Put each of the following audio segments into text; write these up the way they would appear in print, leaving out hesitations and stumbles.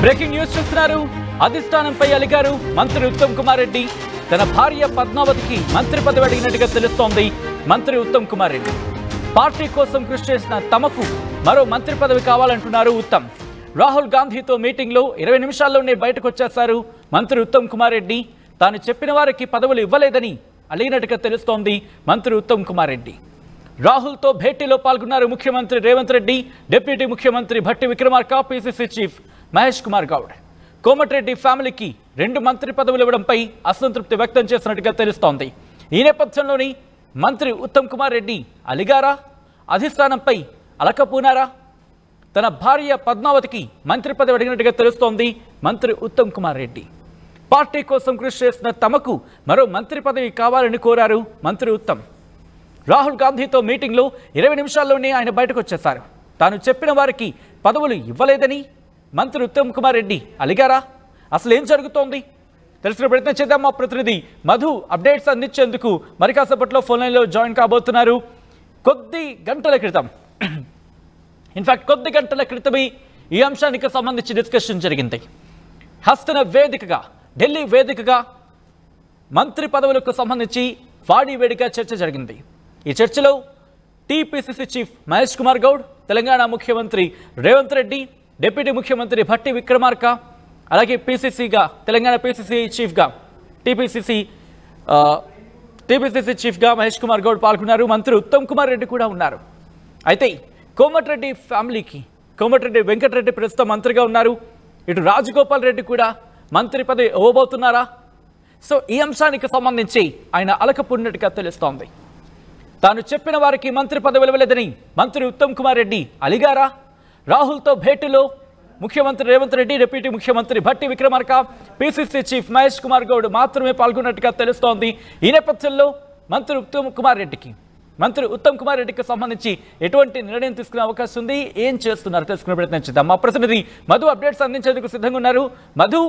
Breaking news చూస్తున్నారు. అధిష్టానంపై అలిగారు మంత్రి ఉత్తమ్ కుమార్ రెడ్డి. తన భార్య పద్మావతికి మంత్రి పదవి అడిగినట్టుగా తెలుస్తోంది. మంత్రి ఉత్తమ్ కుమార్ రెడ్డి పార్టీ కోసం కృషి చేసిన తమకు మరో మంత్రి పదవి కావాలంటున్నారు ఉత్తమ్. రాహుల్ గాంధీతో మీటింగ్లో 20 నిమిషాల్లోనే బయటకు వచ్చేశారు మంత్రి ఉత్తమ్ కుమార్ రెడ్డి. తాను చెప్పిన వారికి పదవులు ఇవ్వలేదని అలిగినట్టుగా తెలుస్తోంది మంత్రి ఉత్తమ్ కుమార్ రెడ్డి. రాహుల్తో భేటీలో పాల్గొన్నారు ముఖ్యమంత్రి రేవంత్ రెడ్డి, డిప్యూటీ ముఖ్యమంత్రి భట్టి విక్రమార్క, పిసిసి చీఫ్ మహేష్ కుమార్ గౌడ్. కోమటిరెడ్డి ఫ్యామిలీకి 2 మంత్రి పదవులు ఇవ్వడంపై అసంతృప్తి వ్యక్తం చేసినట్టుగా తెలుస్తోంది. ఈ నేపథ్యంలోని మంత్రి ఉత్తమ్ కుమార్ రెడ్డి అలిగారా, అధిష్టానంపై అలకపోనారా? తన భార్య పద్మావతికి మంత్రి పదవి అడిగినట్టుగా తెలుస్తోంది మంత్రి ఉత్తమ్ కుమార్ రెడ్డి. పార్టీ కోసం కృషి చేసిన తమకు మరో మంత్రి పదవి కావాలని కోరారు మంత్రి ఉత్తమ్. రాహుల్ గాంధీతో మీటింగ్లో 20 నిమిషాల్లోనే ఆయన బయటకు వచ్చేశారు. తాను చెప్పిన వారికి పదవులు ఇవ్వలేదని మంత్రి ఉత్తమ్ కుమార్ రెడ్డి అలిగారా? అసలు ఏం జరుగుతోంది తెలుసుకునే ప్రయత్నం చేద్దాం. మా ప్రతినిధి మధు అప్డేట్స్ అందించేందుకు మరి కాసేపట్లో ఫోన్ లైన్లో జాయిన్ కాబోతున్నారు. కొద్ది గంటల క్రితమే ఈ అంశానికి సంబంధించి డిస్కషన్ జరిగింది. హస్తన వేదికగా, ఢిల్లీ వేదికగా మంత్రి పదవులకు సంబంధించి వాడి వేడిగా చర్చ జరిగింది. ఈ చర్చలో టీపీసీసీ చీఫ్ మహేష్ కుమార్ గౌడ్, తెలంగాణ ముఖ్యమంత్రి రేవంత్ రెడ్డి, డిప్యూటీ ముఖ్యమంత్రి భట్టి విక్రమార్క, అలాగే పీసీసీగా తెలంగాణ పీసీసీ చీఫ్గా టీపీసీసీ చీఫ్గా మహేష్ కుమార్ గౌడ్ పాల్గొన్నారు. మంత్రి ఉత్తమ్ కుమార్ రెడ్డి కూడా ఉన్నారు. అయితే కోమటిరెడ్డి ఫ్యామిలీకి కోమటిరెడ్డి వెంకటరెడ్డి ప్రస్తుతం మంత్రిగా ఉన్నారు. ఇటు రాజగోపాల్ రెడ్డి కూడా మంత్రి పదవి ఇవ్వబోతున్నారా? సో ఈ అంశానికి సంబంధించి ఆయన అలకపున్నట్టుగా తెలుస్తోంది. తాను చెప్పిన వారికి మంత్రి పదవి ఇవ్వలేదని మంత్రి ఉత్తమ్ కుమార్ రెడ్డి అలిగారా? రాహుల్తో భేటీలో ముఖ్యమంత్రి రేవంత్ రెడ్డి, డిప్యూటీ ముఖ్యమంత్రి భట్టి విక్రమార్క, పీసీసీ చీఫ్ మహేష్ కుమార్ గౌడ్ మాత్రమే పాల్గొన్నట్టుగా తెలుస్తోంది. ఈ నేపథ్యంలో మంత్రి ఉత్తమ్ కుమార్ రెడ్డికి సంబంధించి ఎటువంటి నిర్ణయం తీసుకునే అవకాశం ఉంది, ఏం చేస్తున్నారు తెలుసుకునే ప్రయత్నం చేద్దాం. మా ప్రతినిధి మధు అప్డేట్స్ అందించేందుకు సిద్ధంగా ఉన్నారు. మధు,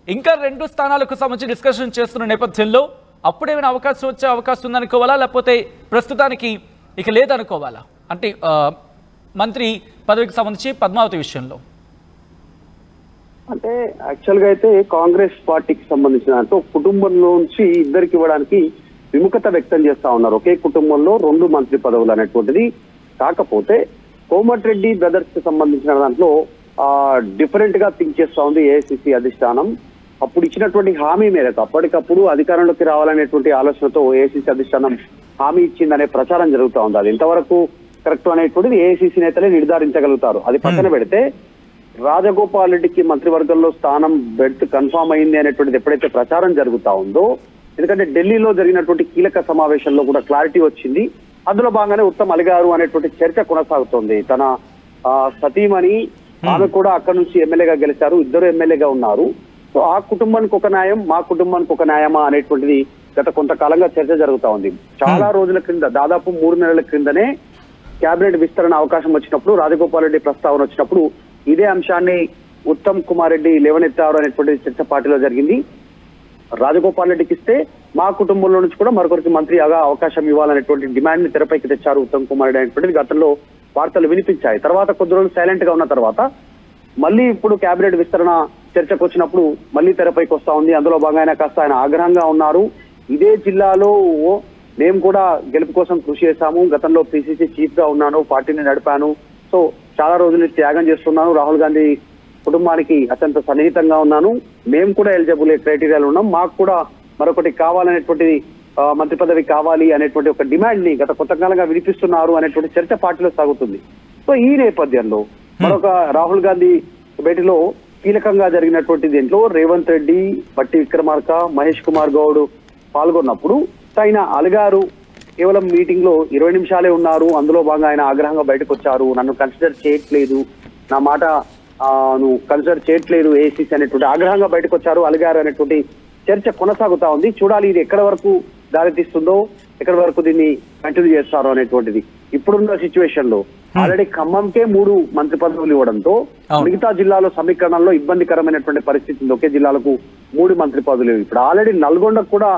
ఇంకా 2 స్థానాలకు సంబంధించి డిస్కషన్ చేస్తున్న నేపథ్యంలో అప్పుడేమైనా అవకాశం వచ్చే అవకాశం ఉందనుకోవాలా, లేకపోతే ప్రస్తుతానికి ఇక లేదనుకోవాలా? అంటే మంత్రి పదవికి సంబంధించి పద్మావతి విషయంలో అంటే యాక్చువల్గా అయితే కాంగ్రెస్ పార్టీకి సంబంధించిన అంటే కుటుంబంలోంచి ఇద్దరికి ఇవ్వడానికి విముఖత వ్యక్తం చేస్తా ఉన్నారు. ఒకే కుటుంబంలో 2 మంత్రి పదవులు అనేటువంటిది. కాకపోతే కోమటిరెడ్డి బ్రదర్స్ కి సంబంధించిన దాంట్లో డిఫరెంట్ గా థింక్ చేస్తా ఉంది ఏఐసిసి అధిష్టానం. అప్పుడు ఇచ్చినటువంటి హామీ మేరకు అప్పటికప్పుడు అధికారంలోకి రావాలనేటువంటి ఆలోచనతో ఏఐసిసి అధిష్టానం హామీ ఇచ్చిందనే ప్రచారం జరుగుతూ ఉంది. అది ఎంతవరకు కరెక్ట్ అనేటువంటిది ఏఐసిసి నేతలే నిర్ధారించగలుగుతారు. అది పక్కన పెడితే రాజగోపాల్ రెడ్డికి మంత్రివర్గంలో స్థానం బెడ్ కన్ఫామ్ అయింది అనేటువంటిది ఎప్పుడైతే ప్రచారం జరుగుతా ఉందో, ఎందుకంటే ఢిల్లీలో జరిగినటువంటి కీలక సమావేశంలో కూడా క్లారిటీ వచ్చింది. అందులో భాగంగానే ఉత్తమ్ అలిగారు అనేటువంటి చర్చ కొనసాగుతోంది. తన సతీమణి ఆమె కూడా అక్కడ నుంచి ఎమ్మెల్యేగా గెలిచారు, ఇద్దరు ఎమ్మెల్యేగా ఉన్నారు. సో ఆ కుటుంబానికి ఒక న్యాయం, మా కుటుంబానికి ఒక న్యాయమా అనేటువంటిది గత కొంతకాలంగా చర్చ జరుగుతా ఉంది. చాలా రోజుల క్రింద, దాదాపు 3 నెలల క్రిందనే కేబినెట్ విస్తరణ అవకాశం వచ్చినప్పుడు, రాజగోపాల్ రెడ్డి ప్రస్తావన వచ్చినప్పుడు ఇదే అంశాన్ని ఉత్తమ్ కుమార్ రెడ్డి లేవనెత్తారు అనేటువంటి చర్చ పార్టీలో జరిగింది. రాజగోపాల్ రెడ్డికి ఇస్తే మా కుటుంబంలో నుంచి కూడా మరొకరికి మంత్రి అవకాశం ఇవ్వాలనేటువంటి డిమాండ్ ని తెరపైకి తెచ్చారు ఉత్తమ్ కుమార్ రెడ్డి అనేటువంటిది గతంలో వార్తలు వినిపించాయి. తర్వాత కొద్ది రోజులు సైలెంట్ గా ఉన్న తర్వాత మళ్ళీ ఇప్పుడు కేబినెట్ విస్తరణ చర్చకు వచ్చినప్పుడు మళ్ళీ తెరపైకి వస్తా ఉంది. అందులో భాగంగా కాస్త ఆయన ఆగ్రహంగా ఉన్నారు. ఇదే జిల్లాలో మేము కూడా గెలుపు కోసం కృషి చేశాము, గతంలో పిసిసి చీఫ్ గా ఉన్నాను, పార్టీని నడిపాను, సో చాలా రోజులు త్యాగం చేస్తున్నాను, రాహుల్ గాంధీ కుటుంబానికి అత్యంత సన్నిహితంగా ఉన్నాను, మేము కూడా ఎలిజిబుల్ క్రైటీరియాలు ఉన్నాం, మాకు కూడా మరొకటి కావాలనేటువంటిది మంత్రి పదవి కావాలి అనేటువంటి ఒక డిమాండ్ ని గత కొంతకాలంగా వినిపిస్తున్నారు అనేటువంటి చర్చ పార్టీలో సాగుతుంది. సో ఈ నేపథ్యంలో మరొక రాహుల్ గాంధీ భేటీలో కీలకంగా జరిగినటువంటి దీంట్లో రేవంత్ రెడ్డి, భట్టి విక్రమార్క, మహేష్ కుమార్ గౌడ్ పాల్గొన్నప్పుడు ఆయన అలిగారు. కేవలం మీటింగ్ లో 20 నిమిషాలే ఉన్నారు, అందులో భాగంగా ఆయన ఆగ్రహంగా బయటకు వచ్చారు. నన్ను కన్సిడర్ చేయట్లేదు, నా మాట నువ్వు కన్సిడర్ చేయట్లేదు ఏఐసిసి అనేటువంటి ఆగ్రహంగా బయటకు వచ్చారు, అలిగారు అనేటువంటి చర్చ కొనసాగుతా ఉంది. చూడాలి ఇది ఎక్కడి వరకు దారితీస్తుందో, ఎక్కడి వరకు దీన్ని కంటిన్యూ చేస్తారో అనేటువంటిది. ఇప్పుడున్న సిచ్యువేషన్ లో ఆల్రెడీ ఖమ్మంకే 3 మంత్రి పదవులు ఇవ్వడంతో మిగతా జిల్లాలో సమీకరణంలో ఇబ్బందికరమైనటువంటి పరిస్థితి ఉంది. ఒకే జిల్లాలకు 3 మంత్రి పదవులు. ఇప్పుడు ఆల్రెడీ నల్గొండకు కూడా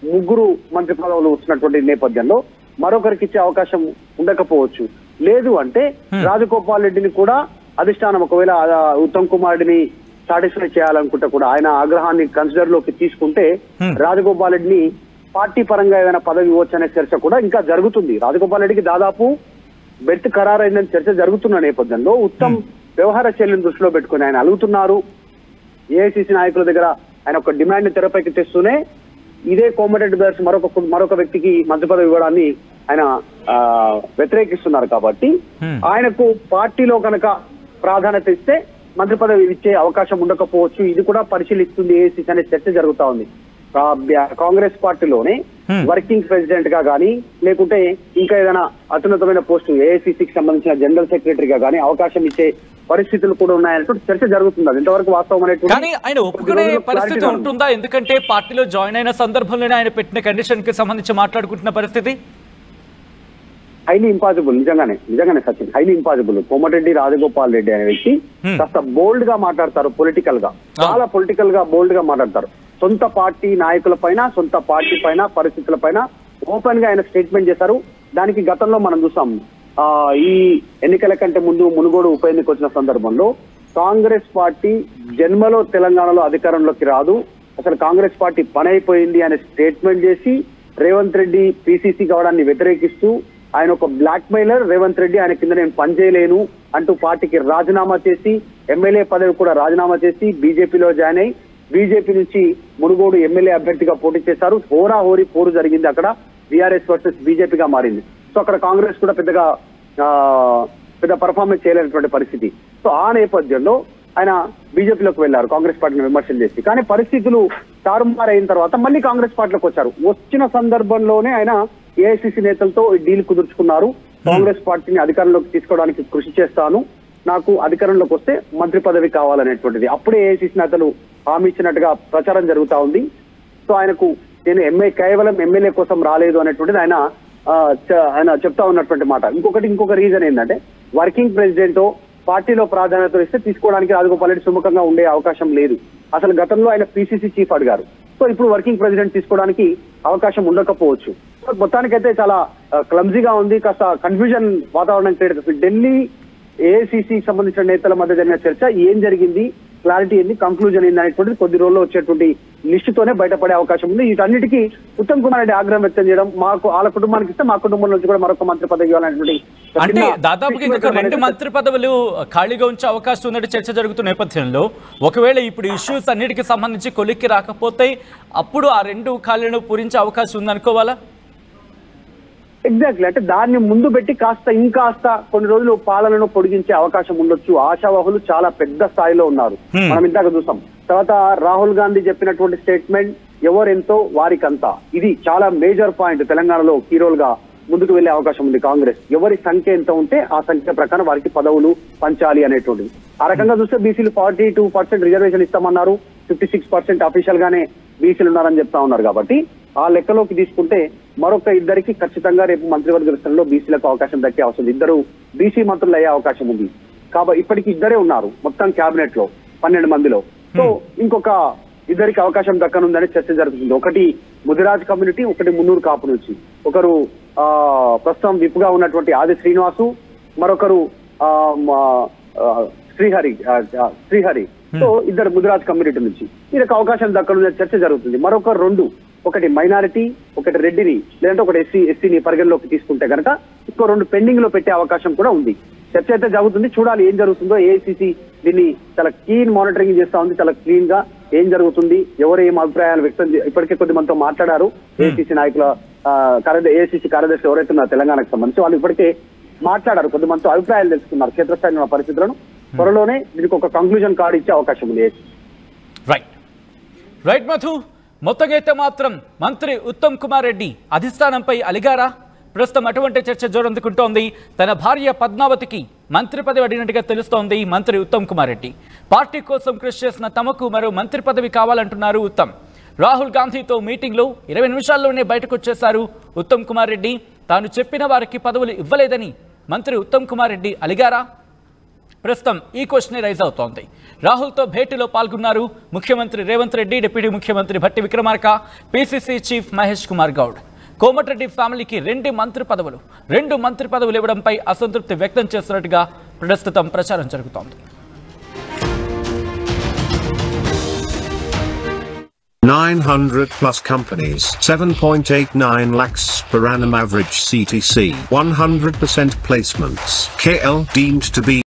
3 మంత్రి పదవులు వచ్చినటువంటి నేపథ్యంలో మరొకరికి ఇచ్చే అవకాశం ఉండకపోవచ్చు. లేదు అంటే రాజగోపాల్ రెడ్డిని కూడా అధిష్టానం ఒకవేళ ఉత్తమ్ కుమార్ రెడ్డిని సాటిస్ఫై చేయాలనుకుంటే కూడా ఆయన ఆగ్రహాన్ని కన్సిడర్ లోకి తీసుకుంటే రాజగోపాల్ రెడ్డిని పార్టీ పరంగా ఏదైనా పదవి ఇవ్వచ్చు అనే చర్చ కూడా ఇంకా జరుగుతుంది. రాజగోపాల్ రెడ్డికి దాదాపు బెర్త్ ఖరారైందని చర్చ జరుగుతున్న నేపథ్యంలో ఉత్తమ్ వ్యవహార శైలిని దృష్టిలో పెట్టుకుని ఆయన అలుగుతున్నారు. ఏఐసిసి నాయకుల దగ్గర ఆయన ఒక డిమాండ్ ని తెరపైకి తెస్తూనే ఇదే కోమటిరెడ్డి బ్రదర్స్ మరొక వ్యక్తికి మంత్రి పదవి ఇవ్వడాన్ని ఆయన వ్యతిరేకిస్తున్నారు. కాబట్టి ఆయనకు పార్టీలో కనుక ప్రాధాన్యత ఇస్తే మంత్రి పదవి ఇచ్చే అవకాశం ఉండకపోవచ్చు. ఇది కూడా పరిశీలిస్తుంది ఏఐసిసి అనే చర్చ జరుగుతా ఉంది. కాంగ్రెస్ పార్టీలోనే వర్కింగ్ ప్రెసిడెంట్ గా గానీ లేకుంటే ఇంకా ఏదైనా అత్యున్నతమైన పోస్టు ఏఐసిసికి సంబంధించిన జనరల్ సెక్రటరీగా గానీ అవకాశం ఇచ్చే పరిస్థితులు కూడా ఉన్నాయనేటువంటి చర్చ జరుగుతుంది. అది ఎంతవరకు వాస్తవం అనేటువంటి కానీ ఆయన ఒప్పుకునే పరిస్థితి ఉంటుందా? ఎందుకంటే పార్టీలో జాయిన్ అయిన సందర్భంలోనే ఆయన పెట్టిన కండిషన్ కి సంబంధించి మాట్లాడుకుంటున్న పరిస్థితి హైలీ ఇంపాసిబుల్. నిజంగానే సచిన్, హైలీ ఇంపాసిబుల్. కోమటిరెడ్డి రాజగోపాల్ రెడ్డి అనే వ్యక్తి కాస్త బోల్డ్ గా మాట్లాడతారు. పొలిటికల్ గా చాలా పొలిటికల్ గా బోల్డ్ గా మాట్లాడతారు. సొంత పార్టీ నాయకుల పైన, సొంత పార్టీ పైన, పరిస్థితుల పైన ఓపెన్ గా ఆయన స్టేట్మెంట్ చేశారు. దానికి గతంలో మనం చూసాం. ఈ ఎన్నికల కంటే ముందు మునుగోడు ఉప ఎన్నిక వచ్చిన సందర్భంలో కాంగ్రెస్ పార్టీ జన్మలో తెలంగాణలో అధికారంలోకి రాదు, అసలు కాంగ్రెస్ పార్టీ పని అయిపోయింది అనే స్టేట్మెంట్ చేసి రేవంత్ రెడ్డి పిసిసి కావడాన్ని వ్యతిరేకిస్తూ ఆయన ఒక బ్లాక్ మెయిలర్, రేవంత్ రెడ్డి ఆయన కింద నేను పనిచేయలేను అంటూ పార్టీకి రాజీనామా చేసి ఎమ్మెల్యే పదవి కూడా రాజీనామా చేసి బీజేపీలో జాయిన్ అయి బీజేపీ నుంచి మునుగోడు ఎమ్మెల్యే అభ్యర్థిగా పోటీ చేశారు. హోరాహోరీ పోరు జరిగింది. అక్కడ బీఆర్ఎస్ వర్సెస్ బీజేపీగా మారింది. సో అక్కడ కాంగ్రెస్ కూడా పెద్ద పర్ఫార్మెన్స్ చేయలేనటువంటి పరిస్థితి. సో ఆ నేపథ్యంలో ఆయన బీజేపీలోకి వెళ్లారు కాంగ్రెస్ పార్టీని విమర్శలు చేసి. కానీ పరిస్థితులు తారుమారు అయిన తర్వాత మళ్ళీ కాంగ్రెస్ పార్టీలోకి వచ్చారు. వచ్చిన సందర్భంలోనే ఆయన ఏఐసిసి నేతలతో డీల్ కుదుర్చుకున్నారు. కాంగ్రెస్ పార్టీని అధికారంలోకి తీసుకోవడానికి కృషి చేస్తాను, నాకు అధికారంలోకి వస్తే మంత్రి పదవి కావాలనేటువంటిది అప్పుడే ఏఐసిసి నేతలు హామీ ఇచ్చినట్టుగా ప్రచారం జరుగుతా ఉంది. సో ఆయనకు నేను కేవలం ఎమ్మెల్యే కోసం రాలేదు అనేటువంటిది ఆయన చెప్తా ఉన్నటువంటి మాట. ఇంకొక రీజన్ ఏంటంటే వర్కింగ్ ప్రెసిడెంట్ పార్టీలో ప్రాధాన్యత ఇస్తే తీసుకోవడానికి రాజగోపాల్ రెడ్డి సుముఖంగా ఉండే అవకాశం లేదు. అసలు గతంలో ఆయన పిసిసి చీఫ్ అడిగారు. సో ఇప్పుడు వర్కింగ్ ప్రెసిడెంట్ తీసుకోవడానికి అవకాశం ఉండకపోవచ్చు. మొత్తానికైతే చాలా క్లమ్జీగా ఉంది. కాస్త కన్ఫ్యూజన్ వాతావరణం క్రియేట్ అవుతుంది. ఢిల్లీ ఏఐసిసి సంబంధించిన నేతల మధ్య జరిగిన చర్చ ఏం జరిగింది, క్లారిటీ ఏంది, కంక్లూజన్ ఏంది అనేటువంటిది కొద్ది రోజుల్లో వచ్చేటువంటి లిస్టుతోనే బయటపడే అవకాశం ఉంది. వీటన్నిటికీ ఉత్తమ్ కుమార్ రెడ్డి ఆగ్రహం వ్యక్తం చేయడం, మాకు వాళ్ళ కుటుంబానికి ఇస్తే మా కుటుంబం నుంచి కూడా మరొక మంత్రి పదవి ఇవ్వాలనేటువంటి అంటే దాదాపుగా ఇంకా 2 మంత్రి పదవులు ఖాళీగా ఉంచే అవకాశం ఉన్నట్టు చర్చ జరుగుతున్న నేపథ్యంలో ఒకవేళ ఇప్పుడు ఇష్యూస్ అన్నిటికీ సంబంధించి కొలిక్కి రాకపోతే అప్పుడు ఆ 2 ఖాళీలను పూరించే అవకాశం ఉందనుకోవాలా? ఎగ్జాక్ట్లీ. అంటే దాన్ని ముందు పెట్టి ఇంకాస్త కొన్ని రోజులు పాలనను పొడిగించే అవకాశం ఉండొచ్చు. ఆశావాహులు చాలా పెద్ద స్థాయిలో ఉన్నారు. మనం ఇందాక చూసాం. తర్వాత రాహుల్ గాంధీ చెప్పినటువంటి స్టేట్మెంట్ ఎవరెంతో వారికంతా, ఇది చాలా మేజర్ పాయింట్. తెలంగాణలో కీ రోల్ గా ముందుకు వెళ్లే అవకాశం ఉంది కాంగ్రెస్. ఎవరి సంఖ్య ఎంత ఉంటే ఆ సంఖ్య ప్రకారం వారికి పదవులు పంచాలి అనేటువంటిది. ఆ రకంగా చూస్తే బీసీలు 42% రిజర్వేషన్ ఇస్తామన్నారు. 56% అఫీషియల్ గానే బీసీలు ఉన్నారని చెప్తా ఉన్నారు. కాబట్టి ఆ లెక్కలోకి తీసుకుంటే మరొక ఇద్దరికి ఖచ్చితంగా రేపు మంత్రివర్గ విస్తరణలో బీసీలకు అవకాశం దక్కే అవసరం. 2 బీసీ మంత్రులు అయ్యే అవకాశం ఉంది. కాబట్టి ఇప్పటికి 2 ఉన్నారు మొత్తం క్యాబినెట్ లో 12 మందిలో. సో ఇంకొక 2కి అవకాశం దక్కనుందని చర్చ జరుగుతుంది. ఒకటి ముదిరాజ్ కమ్యూనిటీ, ఒకటి మున్నూరు కాపు నుంచి. ఒకరు ప్రస్తుతం విప్గా ఉన్నటువంటి ఆది శ్రీనివాసు, మరొకరు శ్రీహరి. సో 2 ముదిరాజ్ కమ్యూనిటీ నుంచి వీళ్ళకి అవకాశం దక్కనుందని చర్చ జరుగుతుంది. మరొక 2, ఒకటి మైనారిటీ, ఒకటి రెడ్డిని, లేదంటే ఒకటి ఎస్సీని పరిగణలోకి తీసుకుంటే కనుక ఇంకో 2 పెండింగ్ లో పెట్టే అవకాశం కూడా ఉంది. చర్చ అయితే జరుగుతుంది. చూడాలి ఏం జరుగుతుందో. ఏఐసిసి దీన్ని చాలా క్లీన్ మానిటరింగ్ చేస్తా ఉంది. చాలా క్లీన్ గా ఏం జరుగుతుంది, ఎవరు ఏం అభిప్రాయాలు వ్యక్తం ఇప్పటికే కొద్ది మందితో మాట్లాడారు. ఏఐసిసి నాయకుల ఏఐసిసి కార్యదర్శి ఎవరైతే ఉన్నారు తెలంగాణకు సంబంధించి వాళ్ళు ఇప్పటికే మాట్లాడారు. కొద్ది మందితో అభిప్రాయాలు తెలుసుకున్నారు క్షేత్రస్థాయి ఉన్న పరిస్థితులను. త్వరలోనే దీనికి ఒక కంక్లూజన్ కార్డు ఇచ్చే అవకాశం ఉంది. రైట్ మధు, మొత్తంగా అయితే మాత్రం మంత్రి ఉత్తమ్ కుమార్ రెడ్డి అధిష్టానంపై అలిగారా? ప్రస్తుతం అటువంటి చర్చ జోరందుకుంటోంది. తన భార్య పద్మావతికి మంత్రి పదవి అడిగినట్టుగా తెలుస్తోంది మంత్రి ఉత్తమ్ కుమార్ రెడ్డి. పార్టీ కోసం కృషి చేసిన తమకు మరో మంత్రి పదవి కావాలంటున్నారు ఉత్తమ్. రాహుల్ గాంధీతో మీటింగ్లో 20 నిమిషాల్లోనే బయటకు వచ్చేశారు ఉత్తమ్ కుమార్ రెడ్డి. తాను చెప్పిన వారికి పదవులు ఇవ్వలేదని మంత్రి ఉత్తమ్ కుమార్ రెడ్డి అలిగారా? ప్రస్తుతం ఈ క్వశ్చన్ రైజ్ అవుతోంది. రాహుల్తో భేటీలో పాల్గొన్నారు ముఖ్యమంత్రి రేవంత్ రెడ్డి, డిప్యూటీ ముఖ్యమంత్రి భట్టి విక్రమార్క, పిసిసి చీఫ్ మహేష్ కుమార్ గౌడ్. కోమటిరెడ్డి ఫ్యామిలీకి 2 మంత్రి పదవులు ఇవ్వడంపై అసంతృప్తి వ్యక్తం చేస్తున్నట్టుగా ప్రస్తుతం ప్రచారం జరుగుతోంది. 900 plus companies, 7.89 lakhs per annum average CTC, 100% placements. KL deemed to be